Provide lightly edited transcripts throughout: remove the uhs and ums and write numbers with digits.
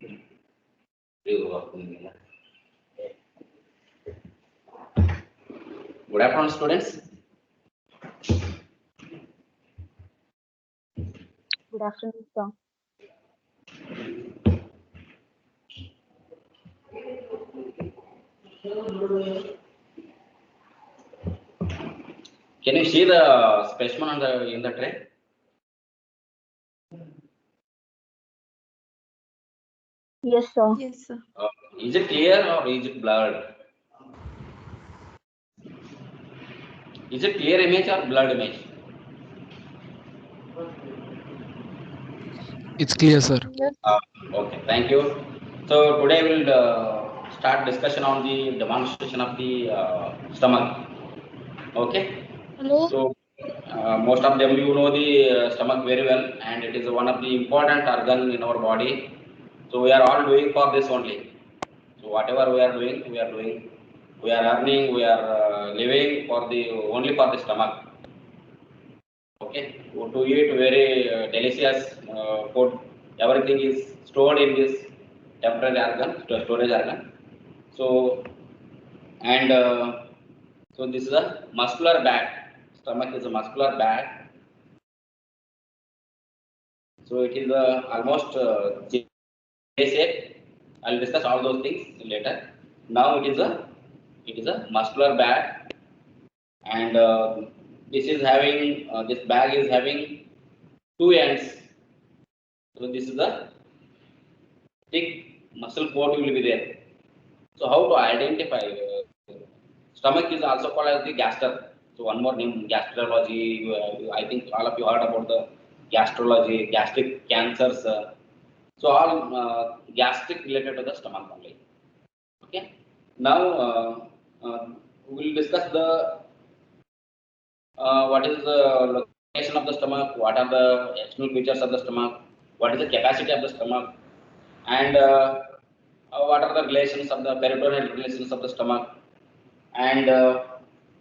Good afternoon, students. Good afternoon, sir. Can you see the specimen on in the tray? Yes, sir. Yes, sir. Is it clear or is it blurred? Is it clear image or blurred image? It's clear, sir. Yes. Okay, thank you. So today we'll start discussion on the demonstration of the stomach. Okay. Hello. So most of them you know the stomach very well, and it is one of the important organ in our body. So we are all doing for this only. So whatever we are doing, we are earning, we are living for the only for the stomach. Okay, to eat very delicious food. Everything is stored in this temporary organ, storage organ. So and so this is a muscular bag. Stomach is a muscular bag. So it is almost J shape. I'll discuss all those things later. Now it is a muscular bag, and this is having this bag is having two ends. So this is the thick muscle coat will be there. So how to identify? Stomach is also called as the gaster. So one more name, gastrology. I think all of you heard about the gastrology, gastric cancers. So all gastric related to the stomach only. Okay. Now we will discuss the what is the location of the stomach, what are the external features of the stomach, what is the capacity of the stomach, and what are the relations of the peritoneal relations of the stomach, and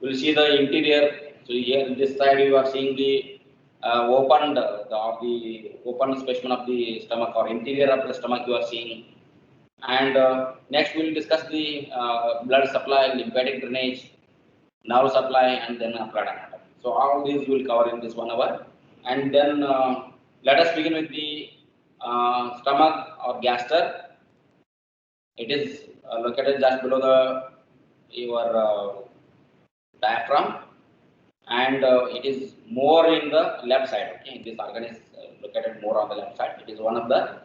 we'll see the interior. So here in this side you are seeing the the open specimen of the stomach or interior of the stomach you are seeing, and next we will discuss the blood supply, lymphatic drainage, nerve supply, and then blood anatomy. So all these will cover in this 1 hour, and then let us begin with the stomach or gaster. It is located just below your diaphragm, and it is more in the left side. Okay, this organ is located more on the left side. It is one of the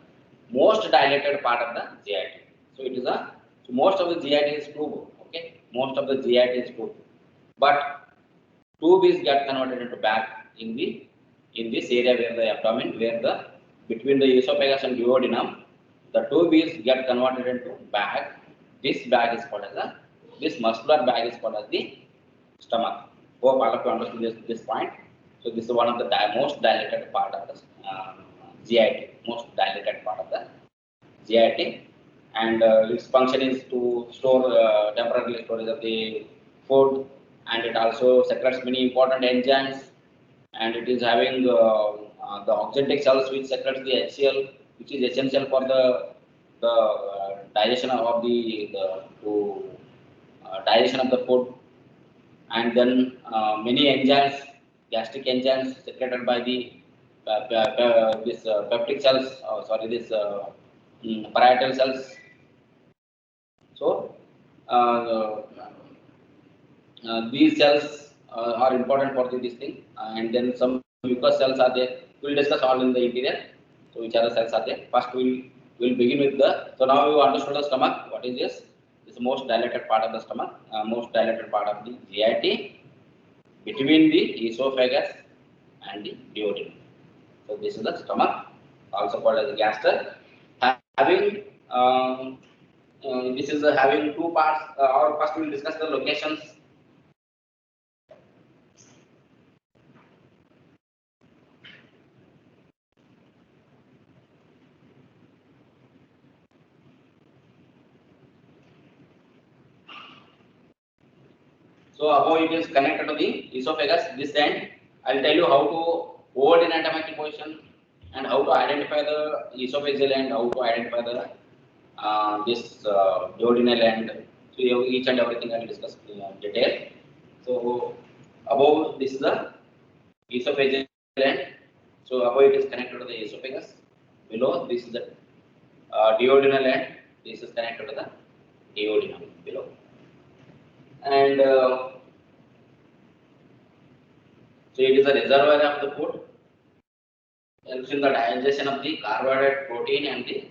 most dilated part of the GIT. So it is so most of the GIT is tube. Okay, most of the GIT is tube, but tube is get converted into bag in this area where the abdomen, where the between the esophagus and duodenum, the tube is get converted into bag. This bag is called as this muscular bag is called as the stomach. Hope all of you understood this point. So this is one of the most dilated part of the GIT, most dilated part of the GIT, and its function is to store temporary storage of the food, and it also secretes many important enzymes, and it is having the oxygenatic cells which secretes the HCl, which is essential for the digestion of digestion of the food, and then many enzymes, gastric enzymes secreted by the this peptic cells, this parietal cells. So these cells are important for this thing, and then some mucous cells are there. We'll discuss all in the interior. So which other cells are there? First we'll begin with the. So now you understood the stomach. What is this? This is the most dilated part of the stomach, most dilated part of the GIT between the esophagus and the duodenum. So this is the stomach, also called as the gaster. Having this is having two parts. Or first we'll discuss the locations. So above it is connected to the esophagus. This end, I'll tell you how to hold in anatomical position and how to identify the esophageal end, how to identify the this duodenal end. So each and everything I will discuss in detail. So above this is the esophageal end. So above it is connected to the esophagus. Below this is the duodenal end. This is connected to the duodenum below. And so it is a reservoir of the food, helps in the digestion of the carbohydrate, protein, and the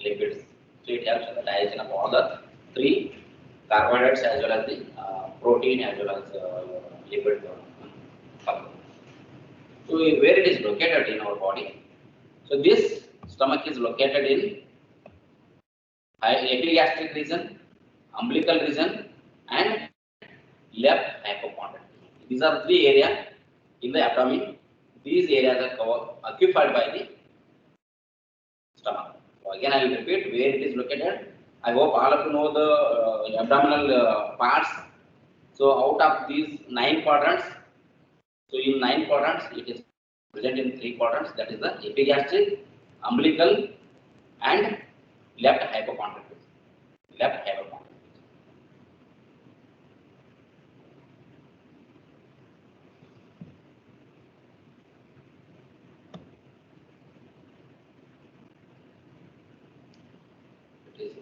lipids. So it helps in the digestion of all the three carbohydrates as well as the protein as well as lipid. So where it is located in our body? So this stomach is located in epigastric region, umbilical region, and left hypochondrial. These are three areas in the abdomen. These areas are occupied by the stomach. So again, I will repeat where it is located. I hope all of you know the abdominal parts. So out of these 9 quadrants, so in 9 quadrants, it is present in 3 quadrants. That is the epigastric, umbilical, and left hypochondrial. Left hypochondrial.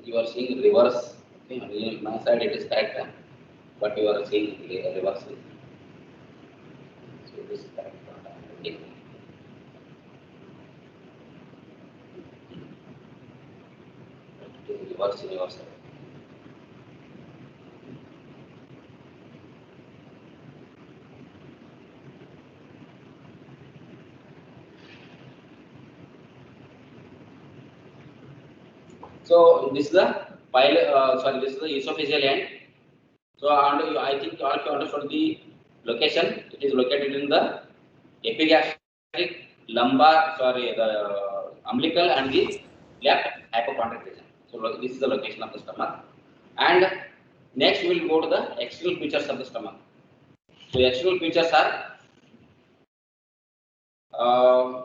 You are seeing reverse. Okay, on my side it is correct, but you are seeing reverse. So this is correct. Okay. It is reverse in your side. So this is the this is the esophageal end. So I think all of you understood the location. It is located in the epigastric, lumbar, the umbilical and the left hypochondrial region. So this is the location of the stomach. And next we will go to the external features of the stomach. So external features are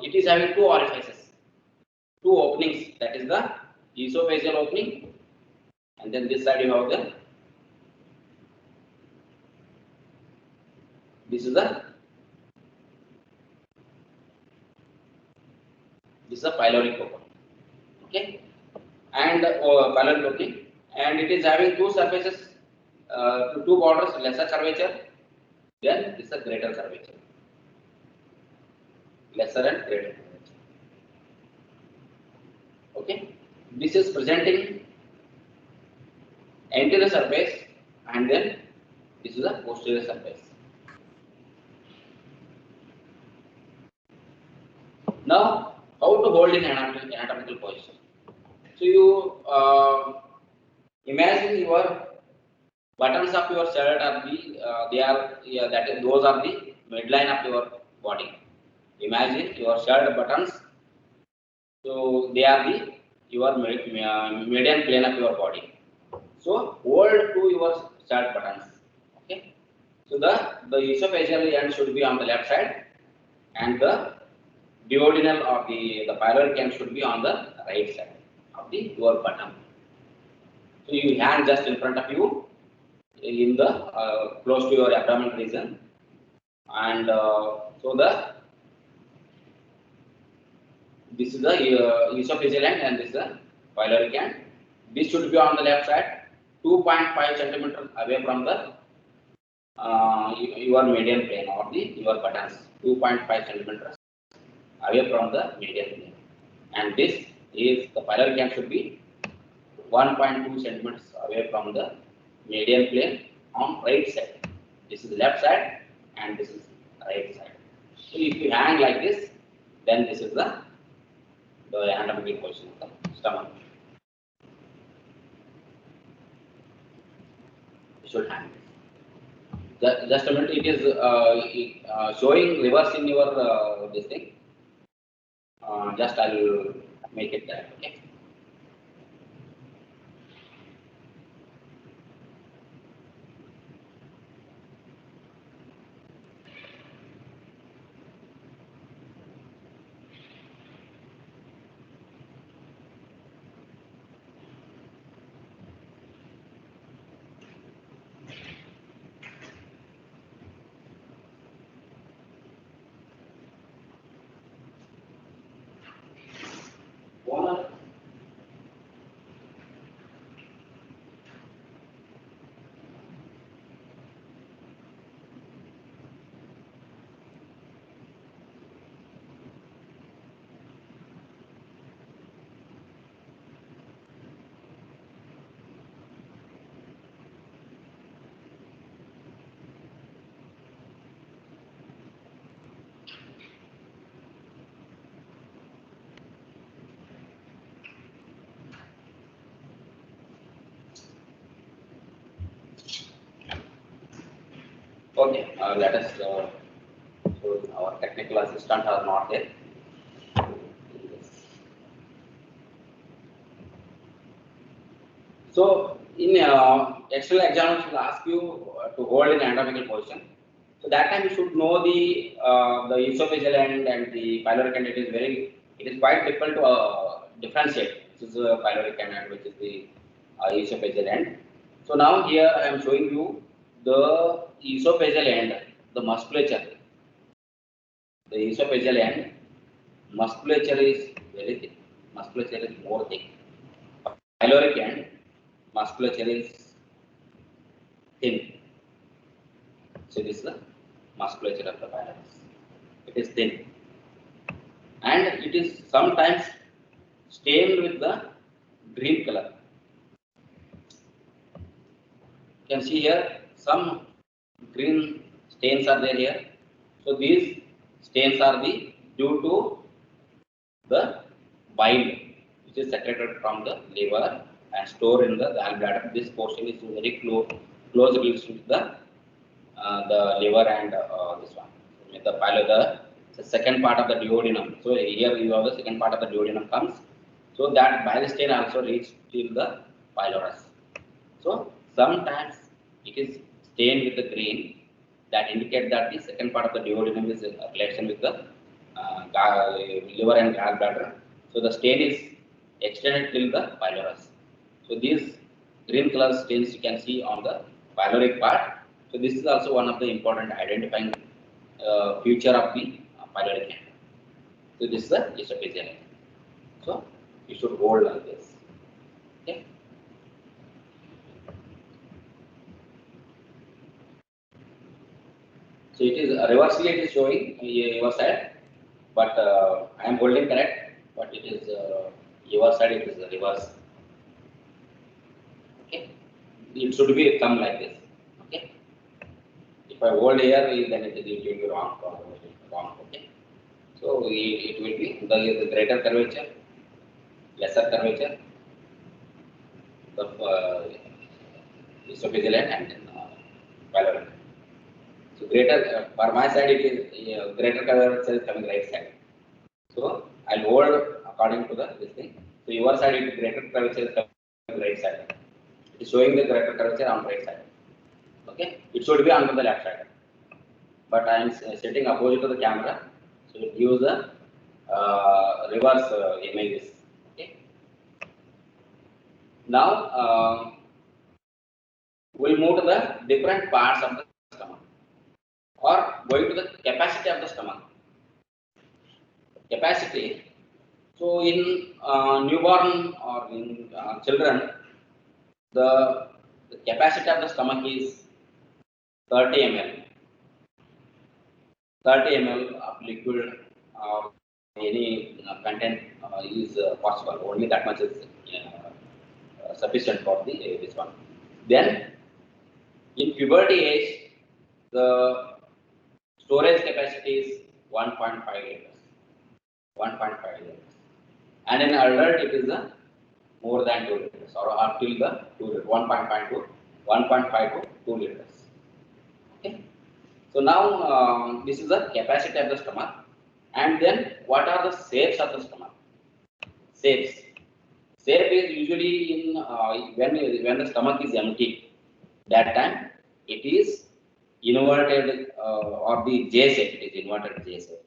it is having 2 orifices, 2 openings. That is the esophageal opening, and then this side you have the this is the pyloric opening. Okay, and pyloric opening, and it is having 2 surfaces, 2 borders, lesser curvature. Then this is a greater curvature, lesser and greater curvature. Okay, this is presenting anterior surface, and then this is a posterior surface. Now, how to hold in anatomical position? So you imagine your buttons of your shirt are they are those are the midline of your body. Imagine your shirt buttons. So they are the your median plane of your body. So hold to your shirt buttons. Okay. So the esophageal end should be on the left side, and the duodenal of the pyloric end should be on the right side of the your button. So you hand just in front of you in the close to your abdominal region, and so this is the esophageal end and this is the pyloric end. This should be on the left side, 2.5 centimeters away from the your median plane or the your buttons, 2.5 centimeters away from the median plane, and this is the pyloric end should be 1.2 centimeters away from the median plane on right side. This is left side and this is right side. So if you hang like this, then this is the anatomical position of the stomach. You should hang. Just a minute, it is showing reverse in your this thing. Just I will make it that. Okay. Okay, let us. So our technical assistant are not there. So in external exams, will ask you to hold in anatomical position. So that time you should know the esophageal end and the pyloric end. It is quite difficult to differentiate. This is a pyloric end and which is the esophageal end. So now here I am showing you the esophageal end, the musculature. The esophageal end musculature is very thick. Musculature is more thick. Pyloric end musculature is thin. So this is the musculature of the pylorus. It is thin and it is sometimes stained with the green color. You can see here some green stains are there here. So these stains are due to the bile which is secreted from the liver and stored in the gallbladder. This portion is very close related with the liver and this one. With the the second part of the duodenum. So here you have the second part of the duodenum comes. So that bile stain also reaches till the pylorus. So sometimes it is stained with the green that indicate that the second part of the duodenum is in relation with the liver and gallbladder. So the stain is extended till the pylorus. So these green color stains you can see on the pyloric part. So this is also one of the important identifying feature of the pyloric end. So this is the esophageal end. So you should hold like this. Okay. So it is reversely it is showing your side, but I am holding correct, but it is your side it is reverse. Okay, it should be come like this. Okay, if I hold here, then it will be wrong. Okay, so it will be the greater curvature, lesser curvature, the esophageal end and then pyloric. So greater for my side it is greater curvature is coming right side. So I'll hold according to this thing. So your side it is greater curvature is coming right side. It is showing the greater curvature on right side. Okay, it should be on the left side. But I am setting opposite to the camera, so it gives the reverse images. Okay. Now we'll move to the different parts of the stomach, or going to the capacity of the stomach. Capacity. So in newborn or in children, the capacity of the stomach is 30 ml. 30 ml of liquid or any content is possible. Only that much is sufficient for this one. Then in puberty age, the storage capacity is 1.5 liters. 1.5 liters. And in adult, it is more than 2 liters, or up till the 2 liters, 1.5 to 1.5 to 2 liters. Okay. So now this is the capacity of the stomach. And then what are the shapes of the stomach? Shapes. Shape is usually in when the stomach is empty. That time it is inverted or the J shape. It is inverted J shape.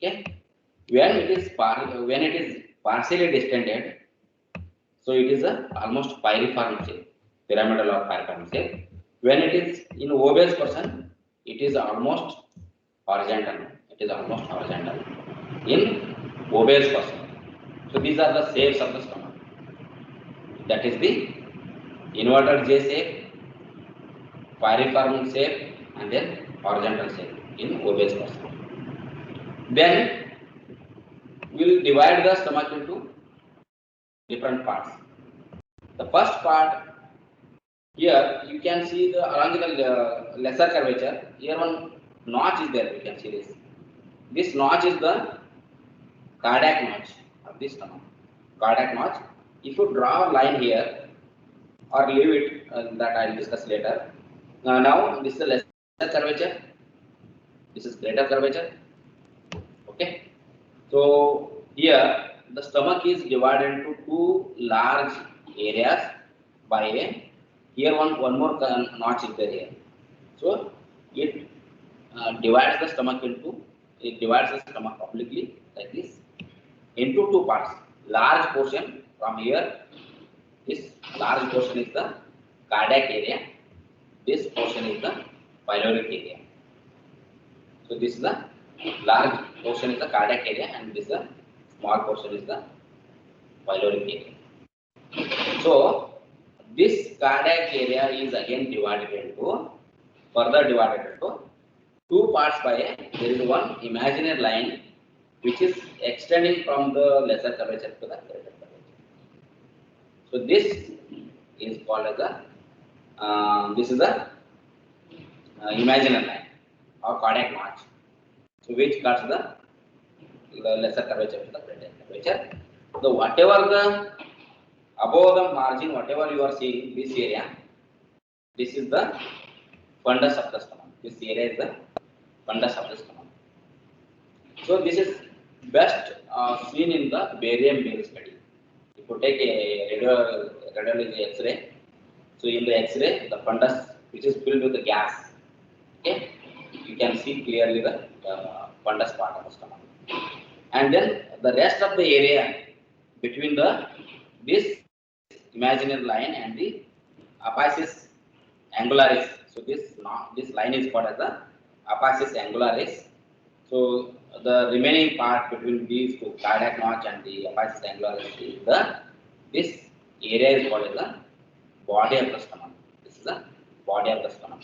Okay. When it is partially distended, so it is a almost piriform shape, pyramidal or piriform shape. When it is in obese person, it is almost horizontal. It is almost horizontal in obese person. So these are the shapes of the stomach. That is the inverted J shape, piriform shape, and then horizontal shape in obese person. Then we will divide the stomach into different parts. The first part, here you can see the along the lesser curvature. Here one notch is there. You can see this. This notch is the cardiac notch of the stomach. Cardiac notch. If you draw a line here or leave it, that I will discuss later. Now this is the lesser curvature, this is greater curvature. Okay, so here the stomach is divided into two large areas by a, here one more notch is there here. So it divides the stomach obliquely like this into two parts. Large portion from here, this large portion is the cardiac area. This portion is the pyloric area. So this is the large portion is the cardiac area, and this the small portion is the pyloric area. So this cardiac area is again further divided into two parts by there is one imaginary line which is extending from the lesser curvature to the greater curvature. So this is called as this is the imaginary line or cardiac notch, so which cuts the lesser curvature to the greater curvature. So whatever the above the margin, whatever you are seeing this area, this is the fundus of the stomach. This area is the fundus of the stomach. So this is best seen in the barium beam study. If you take a radiology X-ray, so in the X-ray, the fundus which is filled with the gas, okay, you can see clearly the fundus part of the stomach. And then the rest of the area between this imaginary line and the apicus angularis. So this line is called as the apicus angularis. So the remaining part between these two, cardiac notch and the apicus angularis, is this area is called as the body of the stomach. This is the body of the stomach.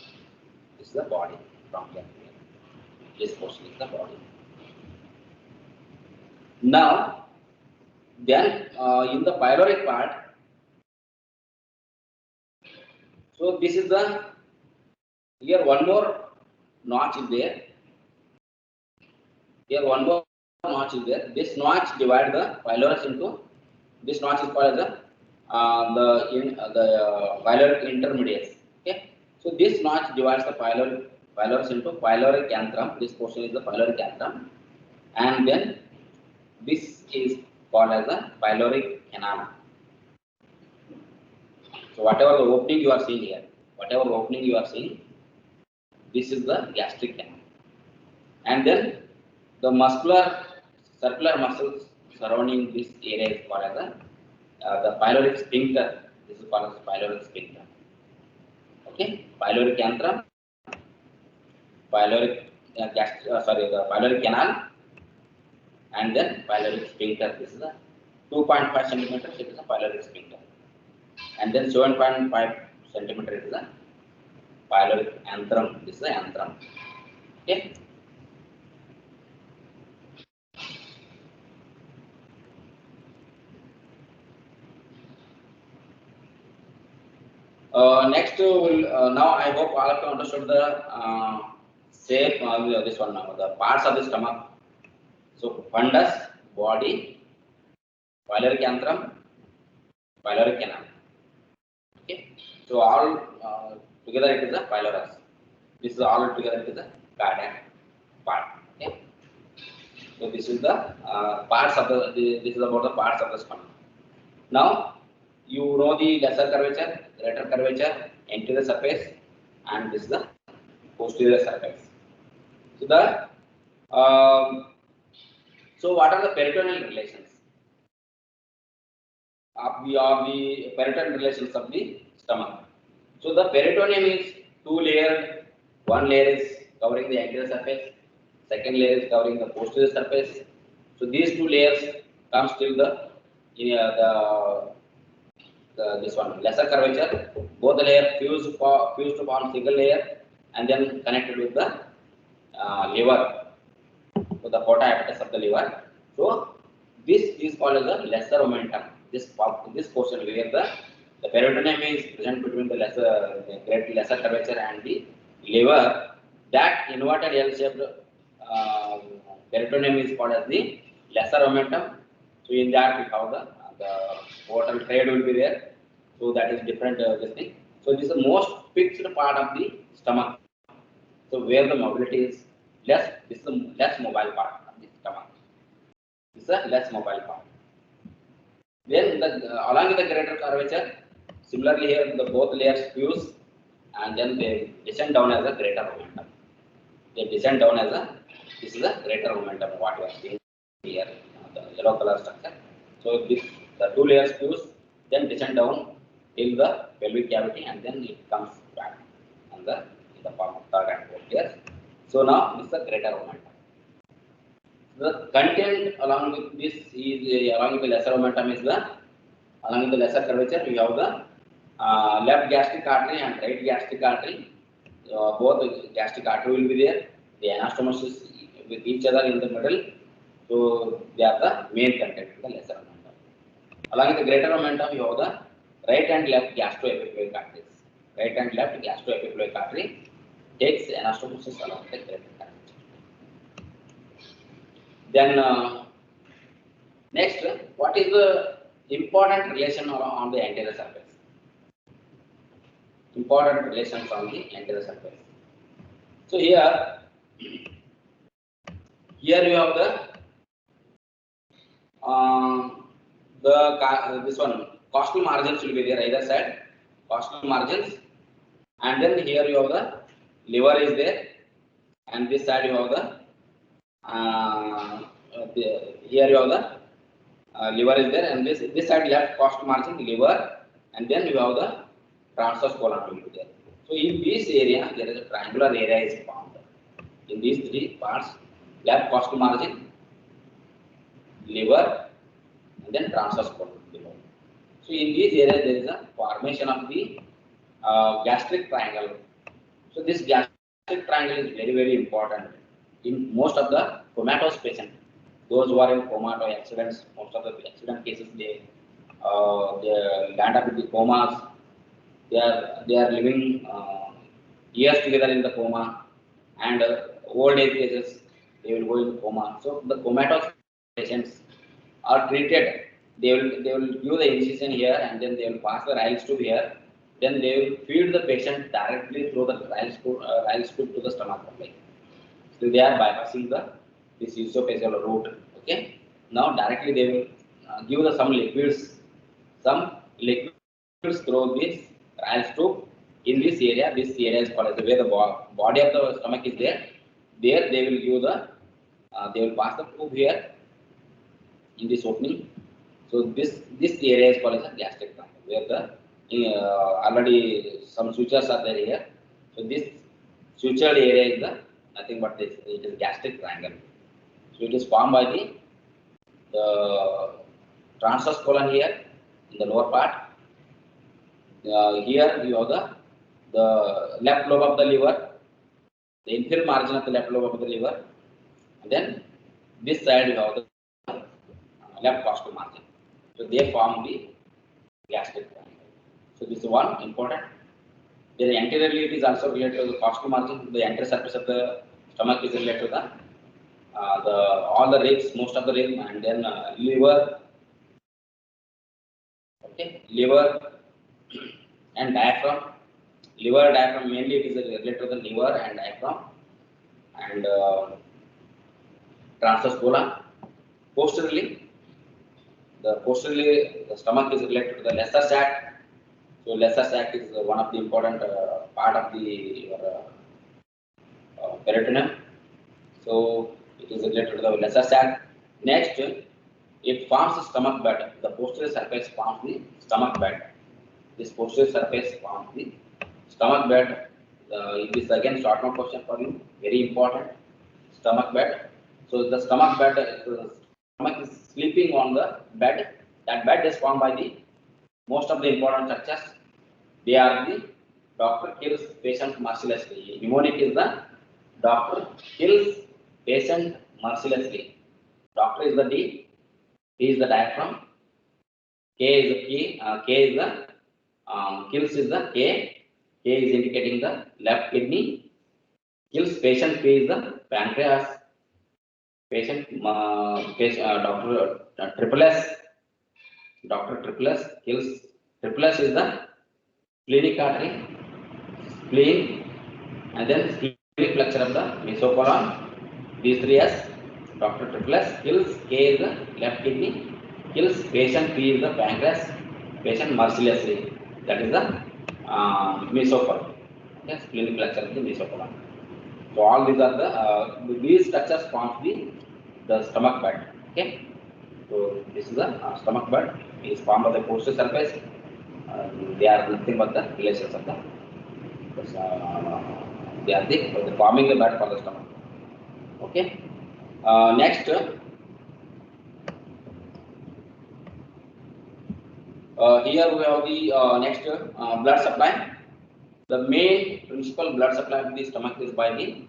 This is the body from here. This portion is the body. Now, then in the pyloric part, so this is the, here one more notch is there. Here one more notch is there. This notch divides the pylorus into, this notch is called as the pyloric intermediates. Okay, so this notch divides the pylorus into pyloric antrum. This portion is the pyloric antrum, and then this is called as the pyloric canal. So whatever the opening you are seeing here, this is the gastric canal, and then the circular muscles surrounding this area is called as the pyloric sphincter. This is called as pyloric sphincter. Okay, pyloric antrum, pyloric the pyloric canal, and then pyloric sphincter. This is a 2.5 centimeters. It is a pyloric sphincter, and then 7.5 centimeters is the pyloric antrum. This is the antrum. Okay. Next, now I hope all of you understood the shape this one now, the parts of the stomach. So fundus, body, pyloric antrum, pyloric canal. Okay, so all together it is the pylorus. This is all together it is the cardiac part. Okay, so this is the parts of this is about the parts of the stomach. Now you know the lesser curvature, greater curvature, anterior surface, and this is the posterior surface. So so what are the peritoneal relations of the peritoneal relations of the stomach? So the peritoneum is two layered. One layer is covering the anterior surface, second layer is covering the posterior surface. So these two layers comes till this one lesser curvature. Both the layer fused to form single layer, and then connected with the liver, so the porta hepatis of the liver. So this is called as the lesser omentum. This portion where the peritoneum is present between the lesser curvature and the liver, that inverted L-shaped peritoneum is called as the lesser omentum. So in that we have the portal trade will be there. So that is different this thing. So this is the most fixed part of the stomach. So where the mobility is less, this is the less mobile part of the stomach. This is a less mobile part. Then along with the greater curvature, similarly here the both layers fuse and then they descend down as a greater momentum. They descend down as a, this is a greater momentum what you are seeing here, the yellow color structure. So this, the two layers fuse, then descend down till the pelvic cavity and then it comes back on the, in the form of third and fourth layers. So now this is a greater momentum. The content along with this is along with the lesser momentum is the, along with the lesser curvature we have the left gastric artery and right gastric artery. Both the gastric artery will be there. The anastomosis with each other in the middle. So they are the main content of the lesser momentum. Along with the greater momentum, you have the right and left gastroepiploic arteries. Right and left gastroepiploic artery takes anastomosis along with the greater artery. Then next, what is the important relation on the anterior surface? Important relations on the anterior surface. So here you have this one costal margins will be there either side, costal margins, and then here you have the liver is there, and this side you have here you have the liver is there, and this side left costal margin liver, and then you have the transverse colon will be there. So in this area there is a triangular area is formed. In these three parts, left costal margin, liver, and then transverse colon below. So in these areas there is a formation of the gastric triangle. So this gastric triangle is very, very important in most of the comatose patients. Those who are in coma or accidents, most of the accident cases they land up with the comas. They are living years together in the coma, and old age cases they will go in coma. So the comatose patients are treated. They will give the incision here, and then they will pass the Ryle's tube here. Then they will feed the patient directly through the Ryle's tube to the stomach only. So they are bypassing this esophageal route. Okay. Now directly they will give some liquids through this Ryle's tube in this area. This area is called as where the body of the stomach is there. There they will give they will pass the tube here in this opening. So this area is called as a gastric triangle, where the already some sutures are there here. So this sutured area is the nothing but this. It is gastric triangle. So it is formed by the transverse colon here in the lower part. Here you have the left lobe of the liver, the inferior margin of the left lobe of the liver, and then this side you have the left costal margin. So they form the gastric triangle. So this is one important. Then anteriorly it is also related to the costal margin. The anterior surface of the stomach is related to all the ribs, most of the ribs, and then liver. Okay, liver and diaphragm. Liver diaphragm mainly it is related to the liver and diaphragm, and transverse colon. Posteriorly, the stomach is related to the lesser sac. So lesser sac is one of the important part of the peritoneum. So it is related to the lesser sac. Next, it forms the stomach bed. The posterior surface forms the stomach bed. This posterior surface forms the stomach bed. It is again short note question for you. Very important. Stomach bed. So the stomach bed, the stomach is sleeping on the bed. That bed is formed by the most of the important structures. They are the doctor kills patient mercilessly. Mnemonic is the doctor kills patient mercilessly. Doctor is the D. P is the diaphragm. K is the key. K is the kills is the K. K is indicating the left kidney. Kills patient. P is the pancreas. Patient, doctor triple S. Doctor triple S kills. Triple S is the splenic artery, spleen, and then spleen flexure of the mesocolon. These three S. Dr. Triple S kills K is the left kidney, kills patient P is the pancreas, patient mercilessly. That is the mesocolon. Okay, splenic flexure of the mesocolon. So all these are the these structures form the stomach bed. Okay. So this is the stomach bed. It is formed by the posterior surface. They are nothing but the relations of the. They are the forming the bed for the stomach. Okay. Next, here we have the next blood supply. The main principal blood supply of the stomach is by the.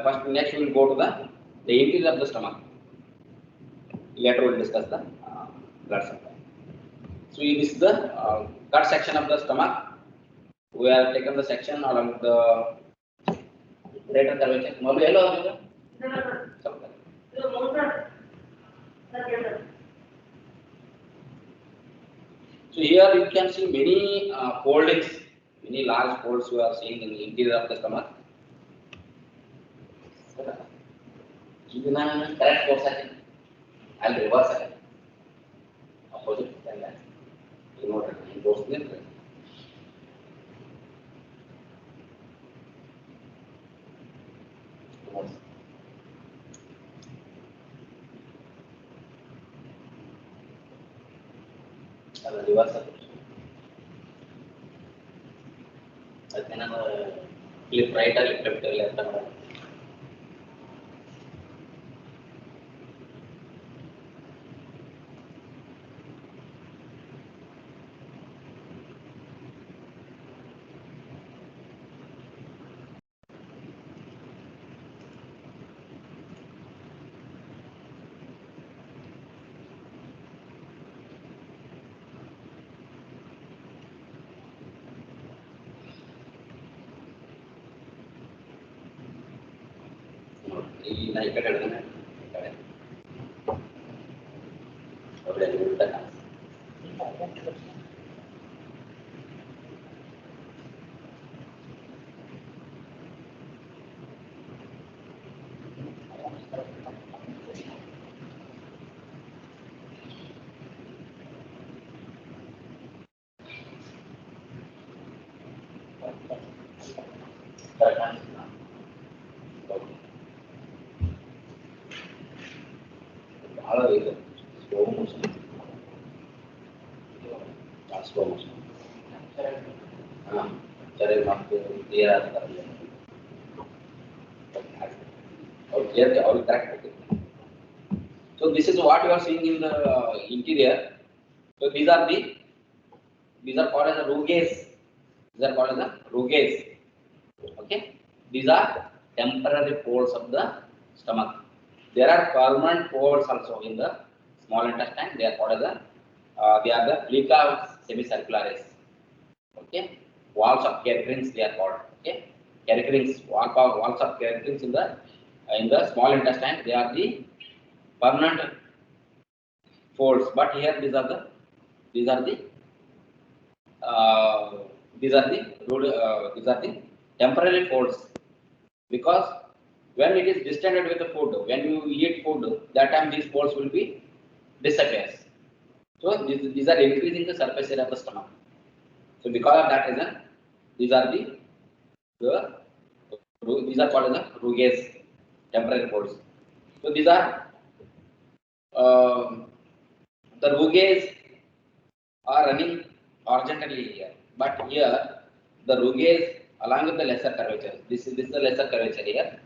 First, next we will go to the interior of the stomach. Later we will discuss the blood supply. So this is the cut section of the stomach. We have taken the section along with the greater curvature. Maybe hello. So here you can see many foldings, many large folds you are seeing in the interior of the stomach. This correct course second. I'll reverse it. Opposite than that. You know that in those things. Reverse it. Then flip right or flip left. Ini naik ke dalam boleh diulang. Kalau itu slow motion, slow motion. Cara waktu dia tadi. Okay, all correct. So this is what you are seeing in the interior. So these are called as the rugae. These are called as the rugae. Okay. These are temporary folds of the stomach. There are permanent folds also in the small intestine. They are called as the plica semicircularis. Okay. Walls of Kerrins they are called. Okay. Kerrins, walls of Kerrins in the small intestine. They are the permanent folds. But here these are the temporary folds, because when it is distended with the food, when you eat food, that time these folds will be disappears. So these are increasing the surface area of the stomach. So because of that reason, these are called as the rugae, temporary folds. So these are the rugae are running horizontally here, but here the rugae along with the lesser curvature. This is the lesser curvature here.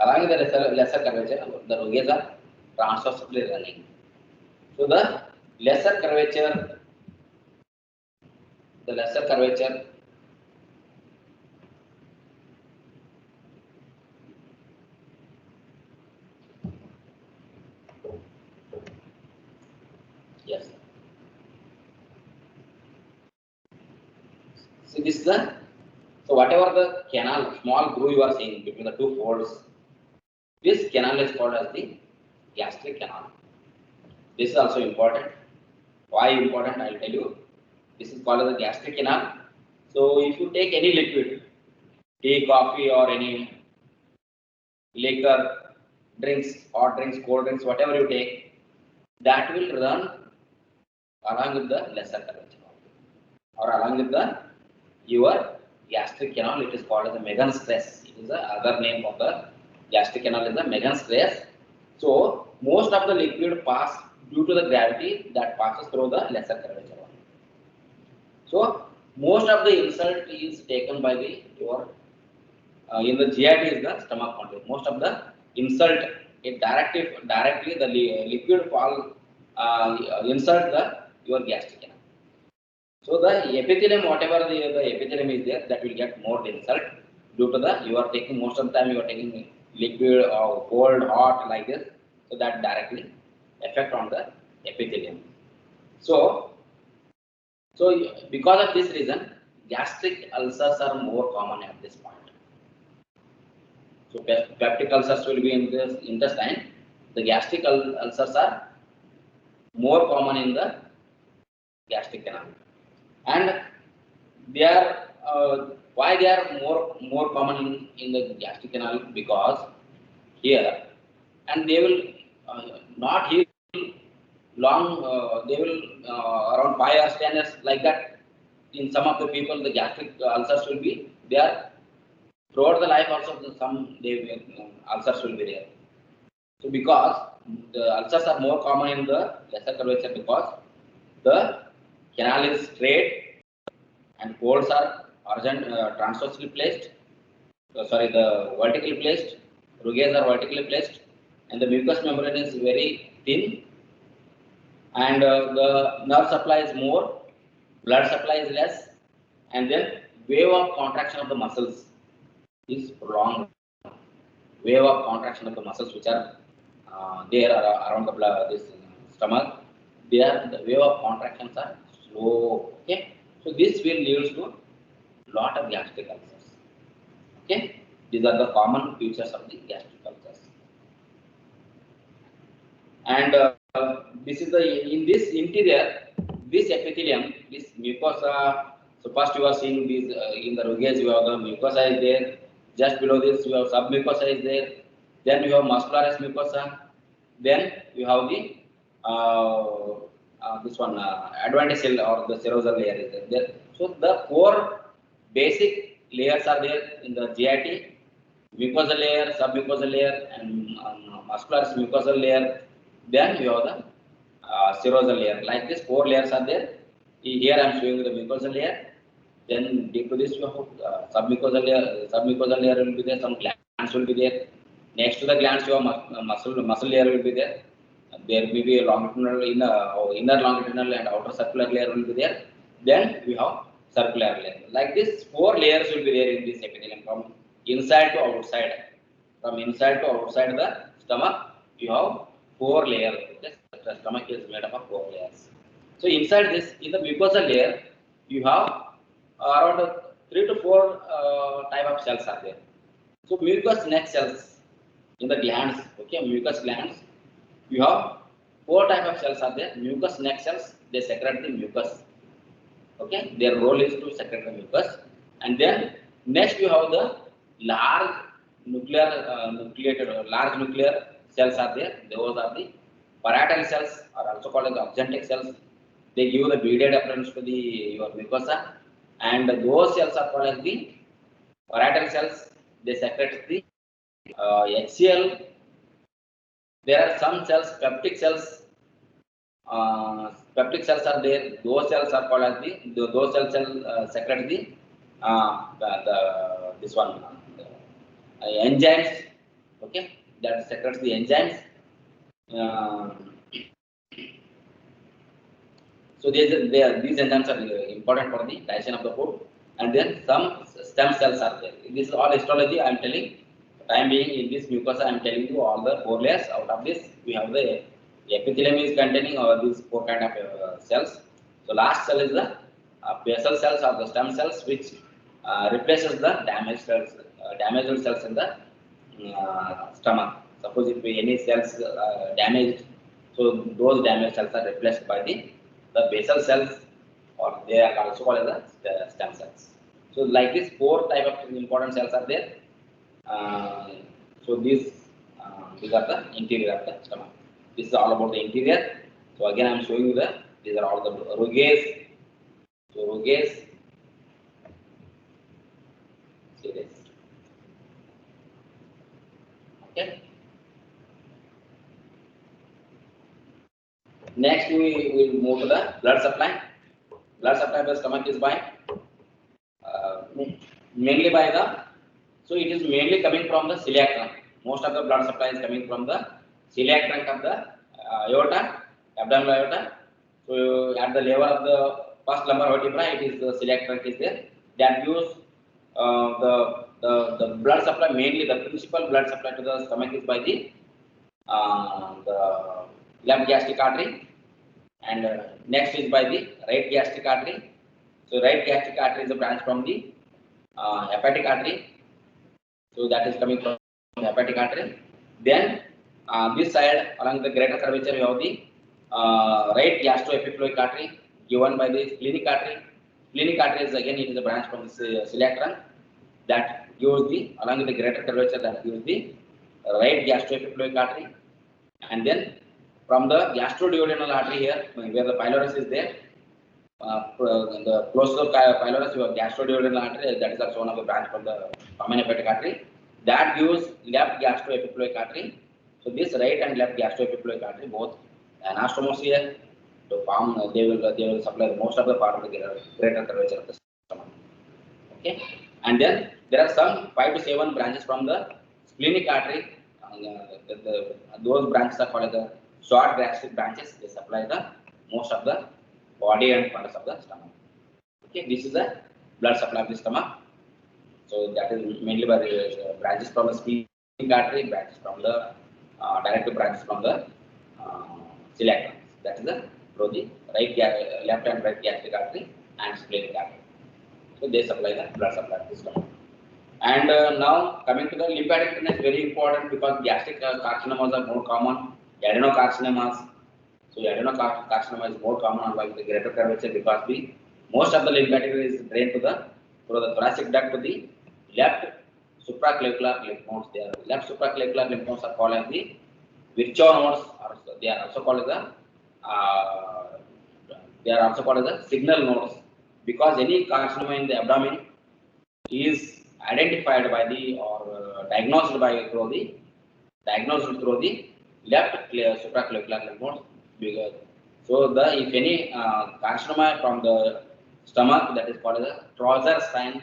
Along with the lesser curvature, the rugae are transversely running. So the lesser curvature, yes. See this is so whatever the canal, small groove you are seeing between the two folds, this canal is called as the gastric canal. This is also important. Why important? I will tell you. This is called as the gastric canal. So if you take any liquid, tea, coffee, or any liquor, drinks, hot drinks, cold drinks, whatever you take, that will run along with the lesser curvature or along with the your gastric canal. It is called as the Megan stress. It is the other name of the gastric canal is the Megan stress. So most of the liquid pass due to the gravity that passes through the lesser curvature. So most of the insult is taken by the your in the GIT is the stomach content. Most of the insult it directly the liquid fall insult the your gastric canal. So the epithelium, whatever the epithelium is there, that will get more insult due to the you are taking most of the time you are taking liquid or cold, hot like this, so that directly affect on the epithelium. So because of this reason, gastric ulcers are more common at this point. So peptic ulcers will be in this intestine. The gastric ulcers are more common in the gastric canal, and they are why they are more common in the gastric canal, because here and they will not heal long. They will around 5 or 10 years like that. In some of the people, the gastric ulcers will be there throughout the life. Also, some they ulcers will be there. So because the ulcers are more common in the lesser curvature, because the canal is straight and folds are transversely placed. The vertically placed. Rugae are vertically placed, and the mucous membrane is very thin, and the nerve supply is more, blood supply is less, and then wave of contraction of the muscles is prolonged. Wave of contraction of the muscles which are there around the blood, this stomach, the wave of contractions are slow. Okay, so this will lead to lot of gastric ulcers. Okay, these are the common features of the gastric ulcers. And this is the in this interior, this epithelium, this mucosa. So first you are seeing these in the rugae, you have the mucosa is there. Just below this you have submucosa is there. Then you have muscularis mucosa. Then you have the this one adventitial or the serosal layer is there. So the four basic layers are there in the GIT: mucosal layer, submucosal layer, and muscularis mucosal layer. Then you have the serosal layer. Like this, four layers are there. Here I am showing the mucosal layer. Then deep to this you have submucosal layer. Submucosal layer will be there. Some glands will be there. Next to the glands, you have muscle layer will be there. There may be a longitudinal inner longitudinal and outer circular layer will be there. Then we have circular layer. Like this, four layers will be there in this epithelium from inside to outside. From inside to outside the stomach, you have four layers. The stomach is made up of four layers. So inside this, in the mucosal layer, you have around 3 to 4 type of cells are there. So mucous neck cells in the glands, okay, mucous glands, you have 4 type of cells are there. Mucous neck cells, they secrete the mucus. Okay, their role is to secrete the mucus. And then next you have the large large nuclear cells are there. Those are the parietal cells, are also called as the absentic cells. They give the beaded appearance to the your mucosa, and those cells are called as the parietal cells. They secrete the HCl. There are some cells, peptic cells. Peptic cells are there. Those cells are called as those cells secrete the this one enzymes. Okay, that secretes the enzymes. Uh, so these enzymes are important for the digestion of the food. And then some stem cells are there. This is all histology I am telling. Time being in this mucosa, I am telling you all the four layers. Out of this, we have the epithelium is containing these four kind of cells. So last cell is the basal cells or the stem cells, which replaces the damaged cells in the stomach. Suppose if any cells damaged, so those damaged cells are replaced by the basal cells, or they are also called as the stem cells. So like this, 4 type of important cells are there. So these are the interior of the stomach. This is all about the interior. So again, I am showing you these are all the rugae. So rugae, series. Okay. Next, we will move to the blood supply. Blood supply of the stomach is by mainly by the, so it is mainly coming from the celiac trunk. Most of the blood supply is coming from the celiac trunk of the aorta, abdominal aorta. So at the level of the first lumbar vertebra, it is the celiac trunk is there. That gives the blood supply, mainly the principal blood supply to the stomach is by the left gastric artery, and next is by the right gastric artery. So right gastric artery is a branch from the hepatic artery. So that is coming from the hepatic artery. Then this side along the greater curvature you have the right gastroepiploic artery given by the splenic artery. Splenic artery is again, it is a branch from the celiac trunk that gives the, along with the greater curvature, that gives the right gastroepiploic artery. And then from the gastroduodenal artery here, where the pylorus is there, the close to the pylorus, you have gastroduodenal artery, that is also one of the branch from the common hepatic artery. That gives left gastroepiploic artery. So this right and left gastroepiploic artery, both anastomose here to form, they will supply most of the part of the greater curvature of the stomach. Okay, and then there are some 5 to 7 branches from the splenic artery. Those branches are called the short gastric branches. They supply the most of the body and parts of the stomach. Okay, this is the blood supply of the stomach. So that is mainly by the branches from the splenic artery, branches from the direct branches from the celiac trunk. That is the through the left and right gastric artery and splenic artery. So they supply the blood supply of the stomach. And now coming to the lymphatic drainage, very important because gastric carcinomas are more common. Adenocarcinomas. So adenocarcinoma is more common unlike the greater curvature because most of the lymphatic is drained to the through the thoracic duct to the left supraclavicular lymph nodes. There, left supraclavicular lymph nodes are called as the Virchow nodes, or they are also called as the signal nodes because any carcinoma in the abdomen is identified by the or diagnosed through the left supraclavicular lymph nodes. Because, so if any carcinoma from the stomach, that is called as a Trauser sign.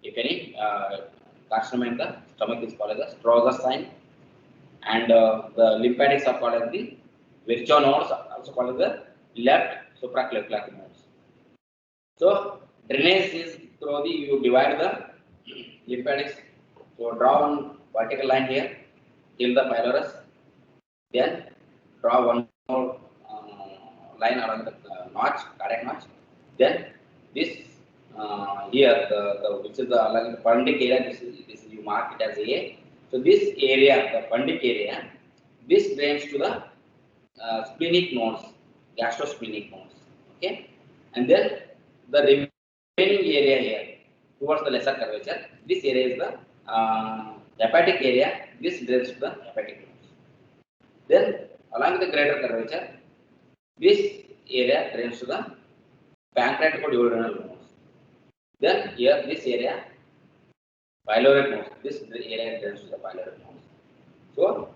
If any carcinoma in the stomach is called as a Trauser sign, and the lymphatics are called as the Virchow nodes, also called as the left supraclavicular nodes. So drainage is through the, you divide the lymphatics. So draw one vertical line here till the pylorus, then draw one more line around the notch, cardiac notch. Then this here, the which is the along the pundic area, this you mark it as A. So this area, the pundic area, this drains to the splenic nodes, gastrosplenic nodes. Okay, and then the remaining area here towards the lesser curvature, this area is the hepatic area. This drains to the hepatic nodes. Then along the greater curvature, this area drains to the pancreaticoduodenal nodes. Then here this area pyloric nodes. This area drains to the pyloric nodes. So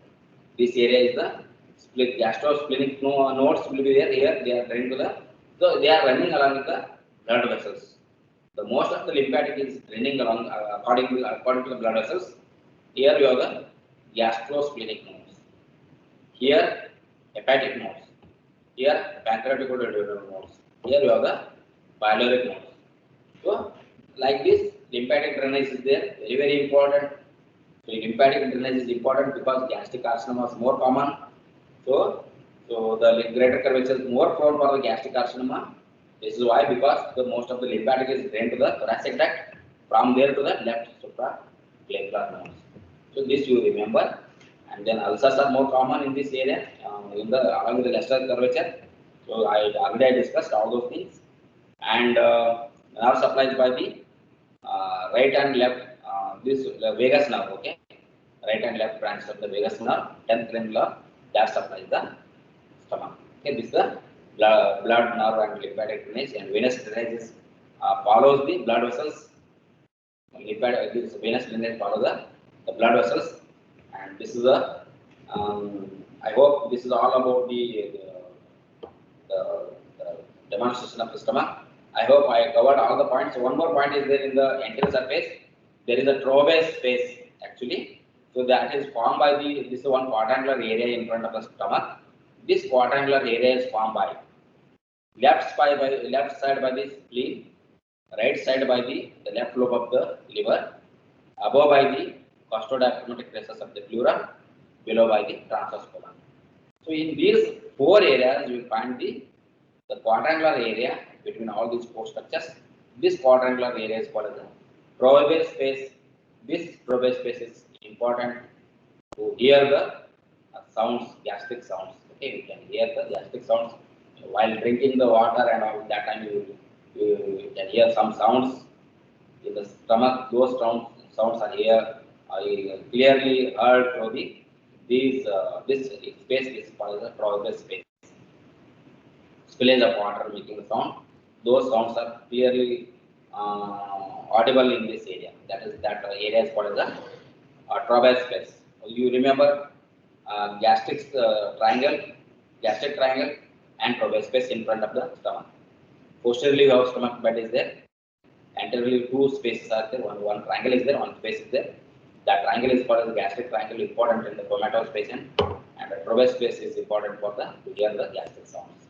this area is the split gastrosplenic nodes will be there. Here they are drained to the, so they are running along with the blood vessels. The most of the lymphatic is draining along according to the blood vessels. Here you have the gastrosplenic nodes. Here hepatic nodes. Here pancreaticoduodenal nodes. Here you have the pyloric nodes. So like this, lymphatic drainage is there, very important. So lymphatic drainage is important because gastric carcinoma is more common. So the greater curvature is more prone for the gastric carcinoma. This is why, because the most of the lymphatic is drained to the thoracic duct, from there to the left supraclavicular nodes. So this you remember. And then ulcers are more common in this area, along with the lesser curvature. So I already discussed all those things. And nerve supplies by the right and left, this vagus nerve, okay, right and left branch of the vagus nerve, 10th cranial that supplies the stomach. Okay, this is the blood nerve and lymphatic drainage, and venous drainage is, follows the blood vessels. This venous drainage follows the blood vessels, and this is the, I hope this is all about the demonstration of the stomach. I hope I covered all the points. So one more point is there in the anterior surface. There is a Troves space actually. So that is formed by this is one quadrangular area in front of the stomach. This quadrangular area is formed by left side by the spleen, right side by the left lobe of the liver, above by the costodiaphragmatic recess of the pleura, below by the transverse colon. So in these four areas, you will find the quadrangular area between all these four structures. This quadrangular area is called as the Troves space. This Troves space is important to hear the sounds, gastric sounds. Okay, you can hear the gastric sounds while drinking the water, and all that time you can hear some sounds in the stomach. Those sounds are here clearly heard through this space is called the Troves space. Spillage of water making the sound. Those sounds are clearly audible in this area. That area is called as the Troves space. You remember gastric triangle, and Troves space in front of the stomach. Posteriorly, our stomach bed is there. Anteriorly, two spaces are there. One triangle is there, one space is there. That triangle is called as the gastric triangle, important in the comatose patient, and the Troves space is important for to hear the gastric sounds.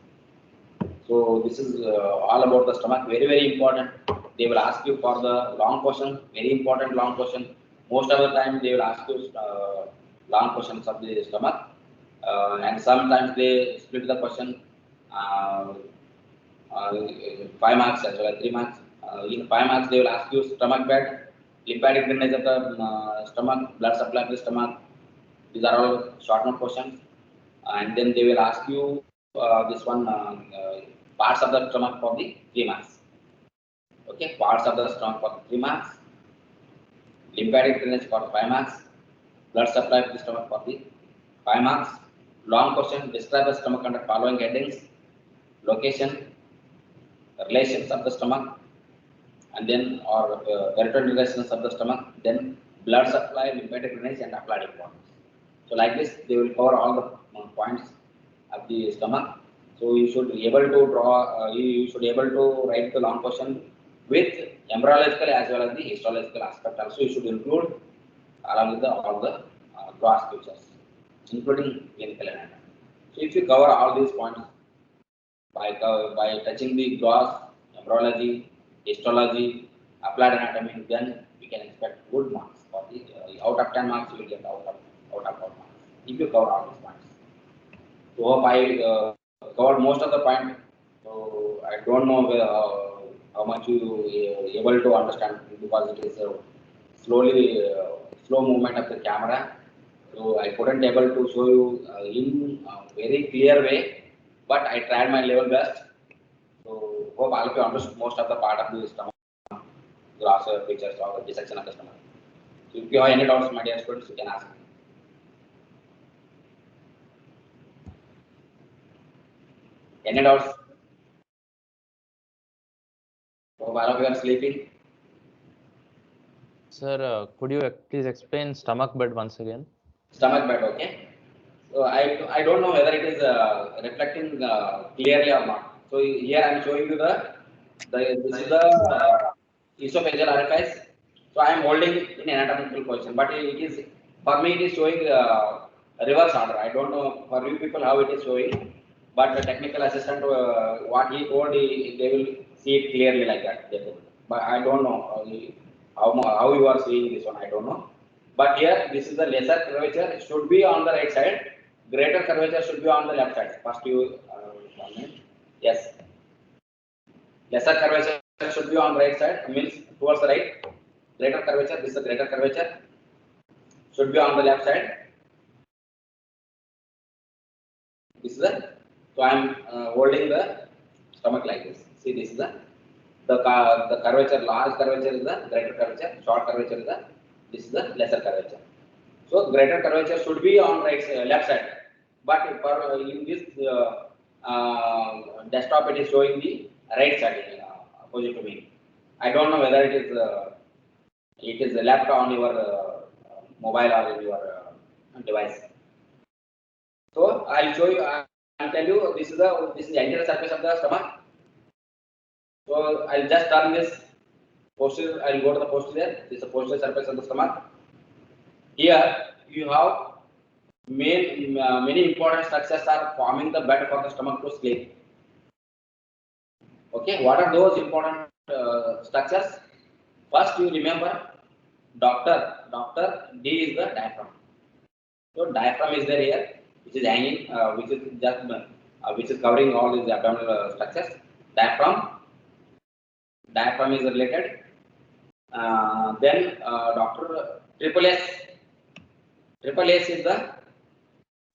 So this is all about the stomach. Very, very important. They will ask you for the long question. Very important long question. Most of the time they will ask you long questions of the stomach, and sometimes they split the question, 5 marks as well as 3 marks. In 5 marks they will ask you stomach bed, lymphatic drainage of the stomach, blood supply of the stomach. These are all short note questions, and then they will ask you this one, parts of the stomach for the 3 marks. Okay, parts of the stomach for 3 marks, lymphatic drainage for 5 marks, blood supply of the stomach for the 5 marks. Long question, describe the stomach under following headings: location, relations of the stomach, and then or territorial relations of the stomach, then blood supply, lymphatic drainage, and applied importance. So like this, they will cover all the points of the stomach. So you should be able to draw, you should be able to write the long question with embryological as well as the histological aspect. Also, you should include along with all the gross features, including clinical anatomy. So if you cover all these points by touching the gross, embryology, histology, applied anatomy, then we can expect good marks. For the out of 10 marks, you will get out of 4 marks if you cover all these points. So hope I covered most of the point. So I don't know how much you able to understand, because it is slow movement of the camera. So I couldn't able to show you in a very clear way, but I tried my level best. So hope all of you understood most of the part of the stomach, gross features or dissection of the stomach. So if you have any doubts, my dear students, you can ask me. Any doubts? Hope all of you are sleeping. Sir, could you please explain stomach bed once again? Stomach bed, okay. So I don't know whether it is reflecting clearly or not. So here I am showing you this is the esophageal orifice. So I am holding in anatomical position, but it is, for me it is showing reverse order. I don't know for you people how it is showing, but the technical assistant, what he told, they will see it clearly like that. But I don't know how you are seeing this one. I don't know. But here, this is the lesser curvature. It should be on the right side. Greater curvature should be on the left side. First, you comment. Yes. Lesser curvature should be on the right side. Means towards the right. Greater curvature. This is the greater curvature. Should be on the left side. This is the. So I am holding the stomach like this. See, this is the the curvature, large curvature is the greater curvature, short curvature is this is the lesser curvature. So greater curvature should be on left side, but for in this desktop it is showing the right side opposite to me. I don't know whether it is left on your mobile or your device. So I'll show you. I'll tell you this is the anterior surface of the stomach. So I'll just turn this posterior. I'll go to the posterior. This is the posterior surface of the stomach. Here you have many important structures are forming the bed for the stomach to sleep. Okay, what are those important structures? First, you remember doctor D is the diaphragm. So diaphragm is there here, which is hanging, which is covering all these abdominal structures. Diaphragm is related. Then doctor triple S is the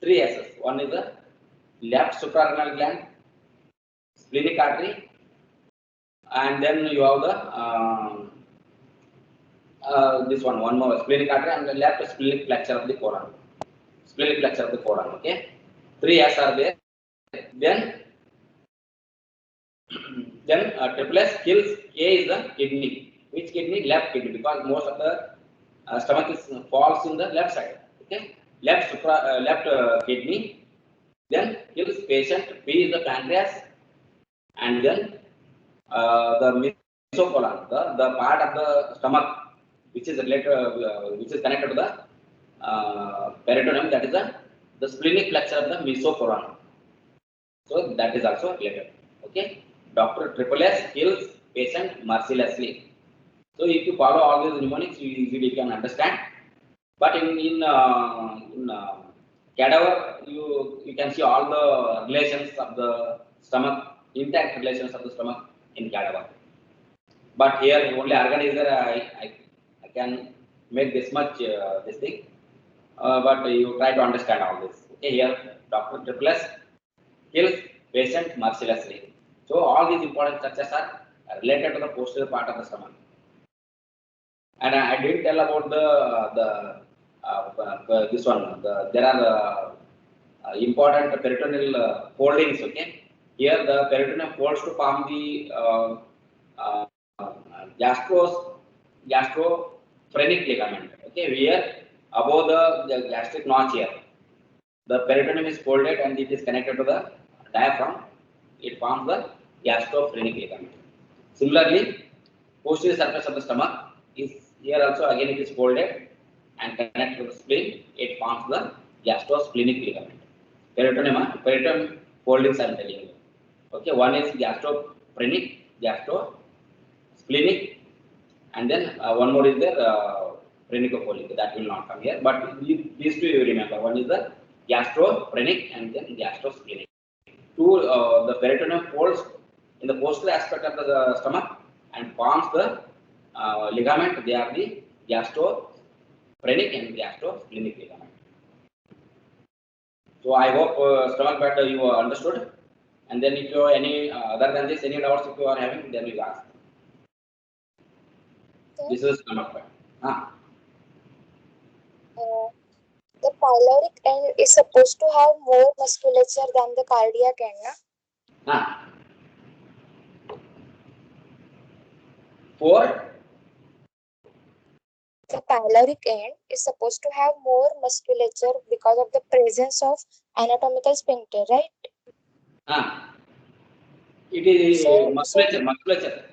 three S's. One is the left suprarenal gland, splenic artery, and then you have the this one more splenic artery and the left splenic flexure of the colon. Okay, three S are there. Then triple S kills. A is the kidney. Which kidney? Left kidney, because most of the stomach falls in the left side. Okay, left kidney. Then kills patient. P is the pancreas, and then the mesocolon, the part of the stomach which is related, which is connected to the peritoneum, that is the splenic flexure of the mesocolon. So that is also related. Okay, Dr. Triple S kills patient mercilessly. So if you follow all these mnemonics, you easily can understand. But in cadaver, you can see all the relations of the stomach, intact relations of the stomach in cadaver. But here only organ is there. I can make this much this thing. But you try to understand all this. Okay, here Dr. Triple S kills patient mercilessly. So all these important structures are related to the posterior part of the stomach. And I didn't tell about this one. There are important peritoneal foldings. Okay, here the peritoneum folds to form the gastrophrenic ligament. Okay, here above the gastric notch here, the peritoneum is folded and it is connected to the diaphragm. It forms the gastrophrenic ligament. Similarly, posterior surface of the stomach is here also, again it is folded and connected to the spleen. It forms the gastrosplenic ligament. Peritoneum foldings I am telling you. Okay, one is gastrophrenic, gastrosplenic, and then one more is there phrenicopholic. That will not come here, but these two you remember. One is the gastrophrenic and then gastrosplenic. The peritoneum folds in the posterior aspect of the stomach and forms the ligament. They are the gastrophrenic and gastrosplenic ligament. So I hope stomach bed you understood. And then if you have any other than this, any doubts if you are having, then you ask. This is stomach bed. The pyloric end is supposed to have more musculature than the cardiac end, na? For the pyloric end is supposed to have more musculature because of the presence of anatomical sphincter, right? It is musculature.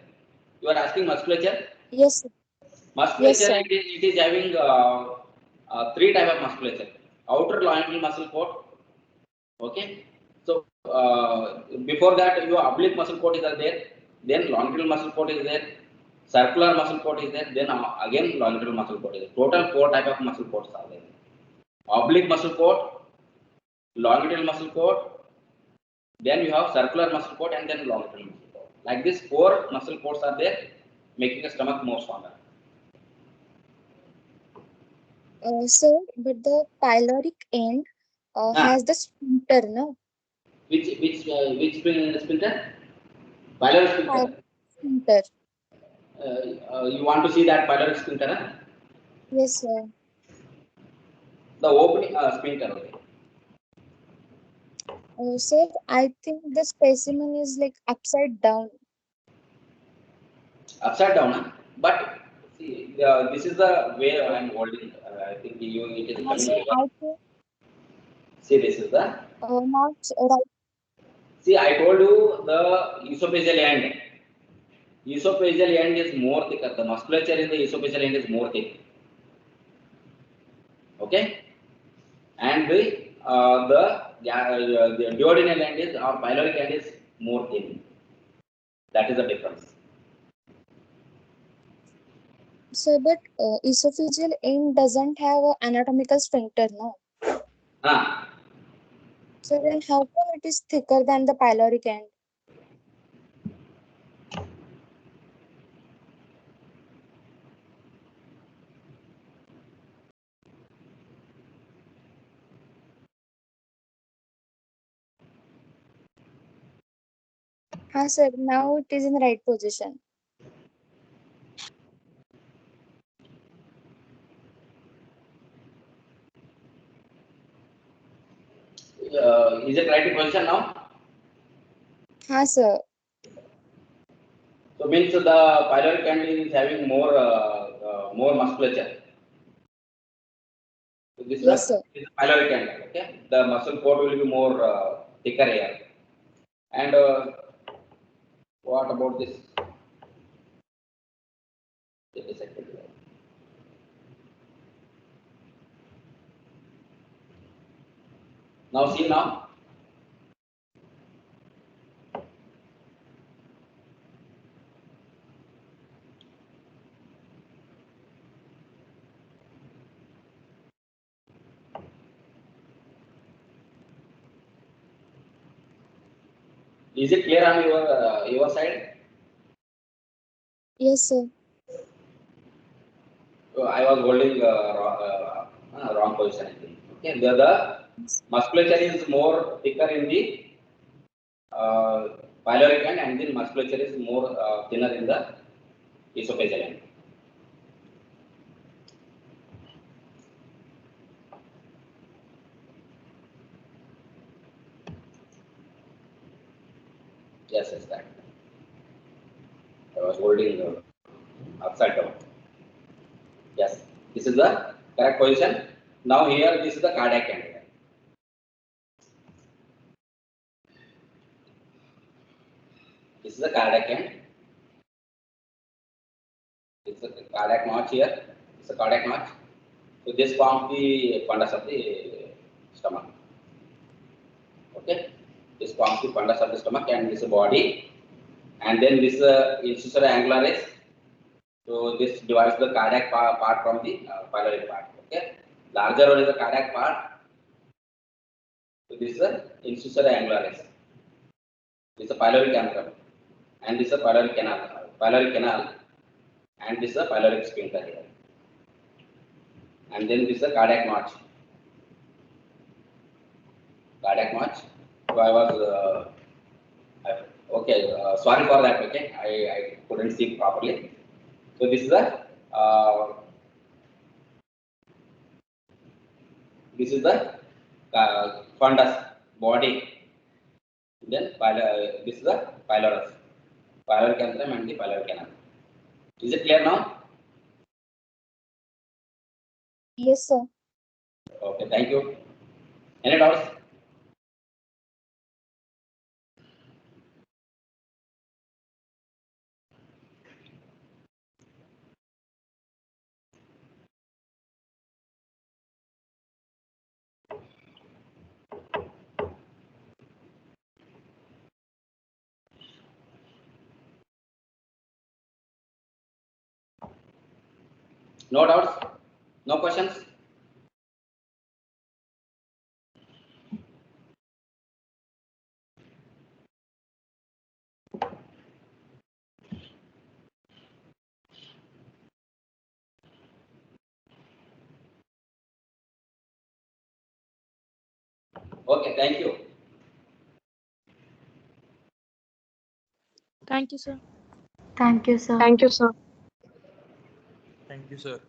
You are asking musculature? Yes. Musculature, Yes, it is having three type of musculature. Outer longicular muscle cord. Okay. So before that, your oblique muscle cord is there. Then longitudinal muscle cord is there. Circular muscle cord is there. Then again longitudinal muscle cord is there. Total 4 type of muscle cords are there. Oblique muscle cord, longitudinal muscle cord, then you have circular muscle cord, and then longitudinal muscle cord. Like this, 4 muscle cords are there, making the stomach more stronger. sir, but the pyloric end has the sphincter, no? Which sphincter? Pyloric sphincter. sphincter. You want to see that pyloric sphincter? Huh? Yes, sir. The opening sphincter. Okay. Sir, I think the specimen is like upside down. Upside down. Huh? But see, this is the way I am holding. I think it is coming Sir, together. I think See, this is the. not right. See, I told you the esophageal end. Esophageal end is more thicker. The musculature in the esophageal end is more thick. Okay, and the duodenal end is or pyloric end is more thin. That is the difference. Sir, but esophageal end doesn't have an anatomical sphincter, no? Ah, So then how come it is thicker than the pyloric end? Sir, now it is in the right position. is it right position now? Sir. So means the pyloric end is having more musculature. So this Yes, sir. is pyloric end. Okay, the muscle cord will be more thicker here. And what about this? It is second. Now see now. Is it clear on your side? Yes, sir. So I was holding wrong position. I think. Okay, the musculature is more thicker in the pyloric end, and the musculature is more thinner in the esophageal end. Yes, yes, that. I was holding upside down. Yes, this is the correct position. Now here, this is the cardiac end. This is the cardiac end. This is the cardiac notch here. This is the cardiac notch. So this forms the fundus of the stomach. Okay, this forms the fundus of the stomach and this body, and then this incisura angularis. So this divides the cardiac part from the pyloric part. Okay, larger one is the cardiac part. So this is the incisura angularis. This is the pyloric antrum, and this is the pyloric canal, and this is the pyloric sphincter here, and then this is the cardiac notch. Cardiac notch. So I was okay. Sorry for that. Okay, I couldn't see properly. So this is the fundus body. Then this is the pylorus, pyloric antrum and the pyloric canal. Is it clear now? Yes, sir. Okay, thank you. Any doubts? No doubts? No questions? Okay, thank you. Thank you, sir. Thank you, sir. Thank you, sir. Thank you, sir.